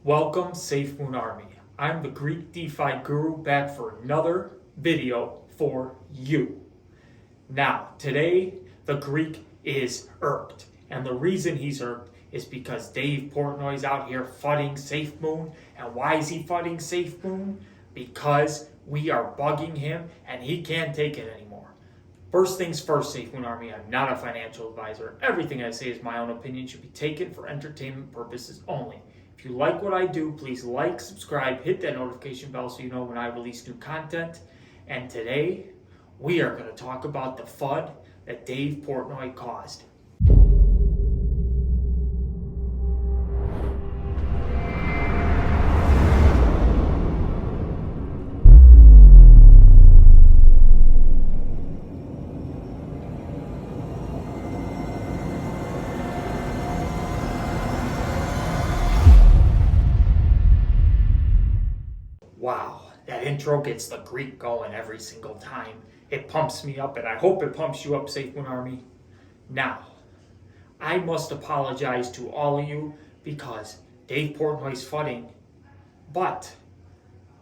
Welcome, Safemoon Army. I'm the Greek DeFi guru back for another video for you. Now, today, the Greek is irked. And the reason he's irked is because Dave Portnoy's out here fudding Safemoon. And why is he fudding Safemoon? Because we are bugging him and he can't take it anymore. First things first, Safemoon Army, I'm not a financial advisor. Everything I say is my own opinion, should be taken for entertainment purposes only. If you like what I do, please like, subscribe, hit that notification bell so you know when I release new content. And today, we are going to talk about the FUD that Dave Portnoy caused. Wow, that intro gets the Greek going every single time. It pumps me up, and I hope it pumps you up, Safemoon Army. Now, I must apologize to all of you because Dave Portnoy's fudding, but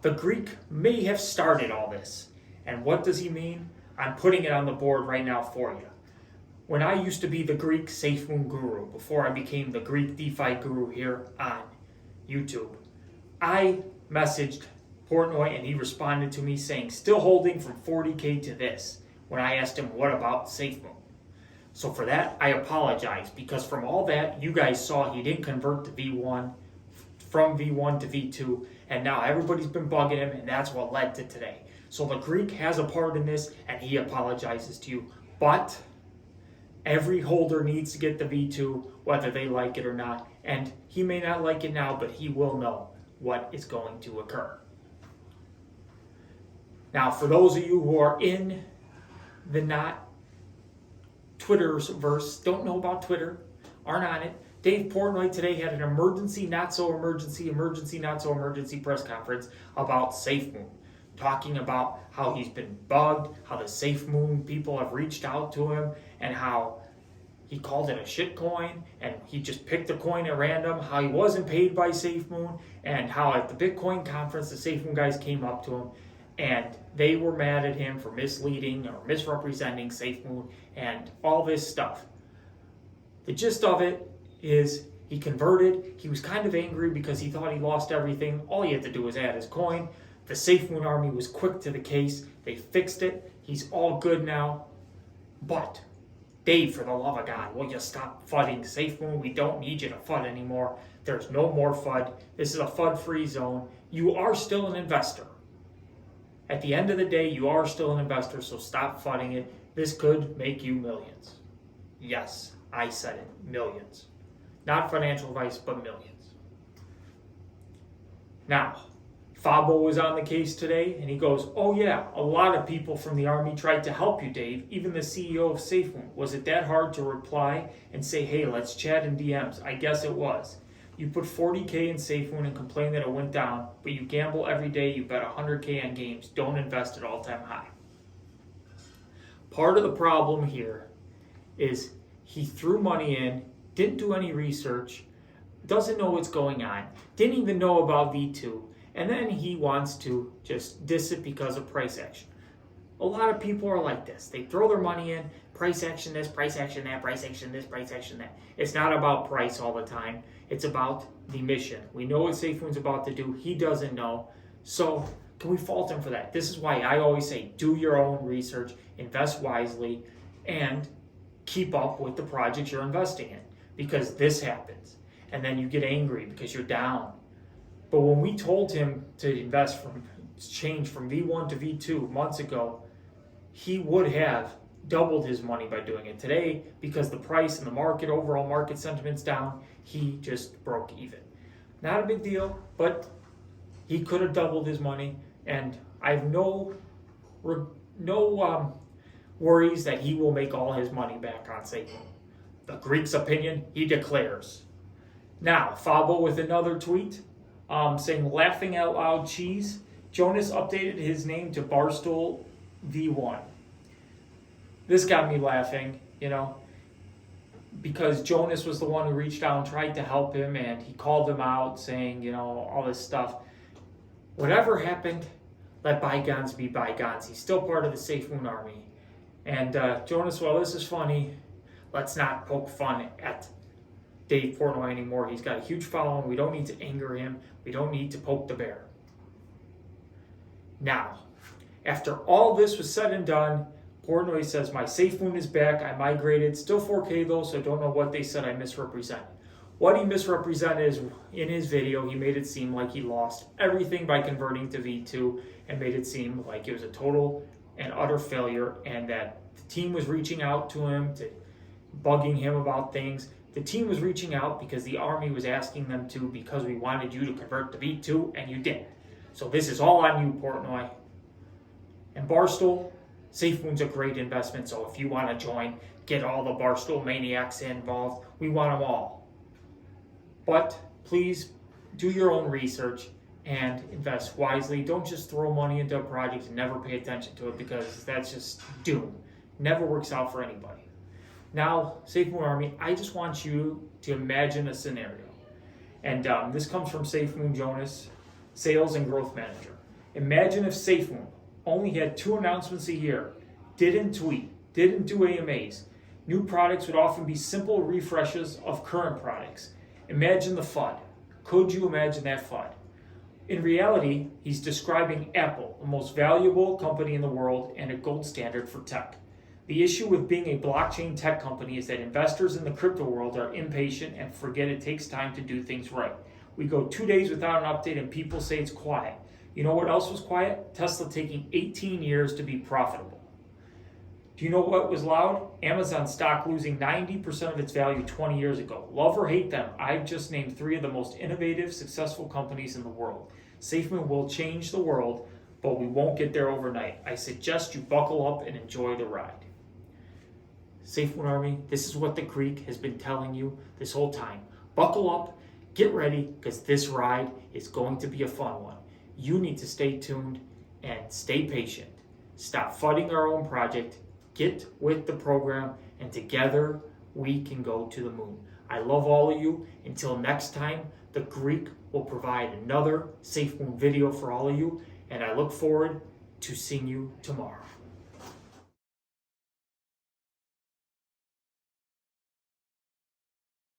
the Greek may have started all this. And what does he mean? I'm putting it on the board right now for you. When I used to be the Greek Safemoon guru, before I became the Greek DeFi guru here on YouTube, I messaged Portnoy and he responded to me saying, still holding from 40K to this, when I asked him, what about Safemoon? So for that, I apologize, because from all that, you guys saw he didn't convert to V1, from V1 to V2, and now everybody's been bugging him, and that's what led to today. So the Greek has a part in this, and he apologizes to you, but every holder needs to get the V2, whether they like it or not, and he may not like it now, but he will know what is going to occur. Now, for those of you who are in the not Twitterverse, don't know about Twitter, aren't on it, Dave Portnoy today had an emergency, not so emergency press conference about Safemoon, talking about how he's been bugged, how the Safemoon people have reached out to him, and how he called it a shit coin, and he just picked a coin at random, how he wasn't paid by Safemoon, and how at the Bitcoin conference, the Safemoon guys came up to him, and they were mad at him for misleading or misrepresenting Safemoon and all this stuff. The gist of it is he converted. He was kind of angry because he thought he lost everything. All he had to do was add his coin. The Safemoon Army was quick to the case. They fixed it. He's all good now. But Dave, for the love of God, will you stop fudding Safemoon? We don't need you to FUD anymore. There's no more FUD. This is a FUD-free zone. You are still an investor. At the end of the day, you are still an investor, so stop fudding it. This could make you millions. Yes, I said it, millions. Not financial advice, but millions. Now, Fabo was on the case today, and he goes, oh yeah, a lot of people from the Army tried to help you, Dave, even the CEO of Safemoon. Was it that hard to reply and say, hey, let's chat in DMs? I guess it was. You put 40K in Safemoon and complain that it went down, but you gamble every day, you bet 100K on games, don't invest at all-time high. Part of the problem here is he threw money in, didn't do any research, doesn't know what's going on, didn't even know about V2, and then he wants to just diss it because of price action. A lot of people are like this. They throw their money in, price action this, price action that, price action this, price action that. It's not about price all the time. It's about the mission. We know what Safemoon's about to do. He doesn't know. So can we fault him for that? This is why I always say do your own research, invest wisely, and keep up with the projects you're investing in. Because this happens. And then you get angry because you're down. But when we told him to invest change from V1 to V2 months ago, he would have doubled his money by doing it. Today, because the price and the market, overall market sentiment's down, he just broke even. Not a big deal, but he could have doubled his money, and I have no worries that he will make all his money back on Safemoon. The Greek's opinion, he declares. Now, Fabo with another tweet saying, laughing out loud cheese. Jonas updated his name to Barstool V1. This got me laughing, because Jonas was the one who reached out and tried to help him, and he called him out saying, all this stuff. Whatever happened, let bygones be bygones. He's still part of the Safemoon army. And Jonas, well, this is funny. Let's not poke fun at Dave Portnoy anymore. He's got a huge following. We don't need to anger him. We don't need to poke the bear. Now, after all this was said and done, Portnoy says, my Safemoon is back. I migrated. Still 4K though, so don't know what they said I misrepresented. What he misrepresented is, in his video, he made it seem like he lost everything by converting to V2 and made it seem like it was a total and utter failure, and that the team was reaching out to him, bugging him about things. The team was reaching out because the army was asking them to, because we wanted you to convert to V2, and you didn't. So this is all on you, Portnoy. And Barstool, Safemoon's a great investment, so if you want to join, get all the Barstool maniacs involved. We want them all. But please do your own research and invest wisely. Don't just throw money into a project and never pay attention to it, because that's just doom. Never works out for anybody. Now, Safemoon Army, I just want you to imagine a scenario. And this comes from Safemoon Jonas, Sales and Growth Manager. Imagine if Safemoon only had 2 announcements a year, didn't tweet, didn't do AMAs. New products would often be simple refreshes of current products. Imagine the FUD. Could you imagine that FUD? In reality, he's describing Apple, the most valuable company in the world and a gold standard for tech. The issue with being a blockchain tech company is that investors in the crypto world are impatient and forget it takes time to do things right. We go 2 days without an update and people say it's quiet. You know what else was quiet? Tesla taking 18 years to be profitable. Do you know what was loud? Amazon stock losing 90% of its value 20 years ago. Love or hate them, I've just named 3 of the most innovative, successful companies in the world. Safemoon will change the world, but we won't get there overnight. I suggest you buckle up and enjoy the ride. Safemoon Army, this is what the Greek has been telling you this whole time. Buckle up, get ready, because this ride is going to be a fun one. You need to stay tuned and stay patient. Stop fighting our own project, get with the program, and together we can go to the moon. I love all of you. Until next time, the Greek will provide another Safemoon video for all of you, and I look forward to seeing you tomorrow.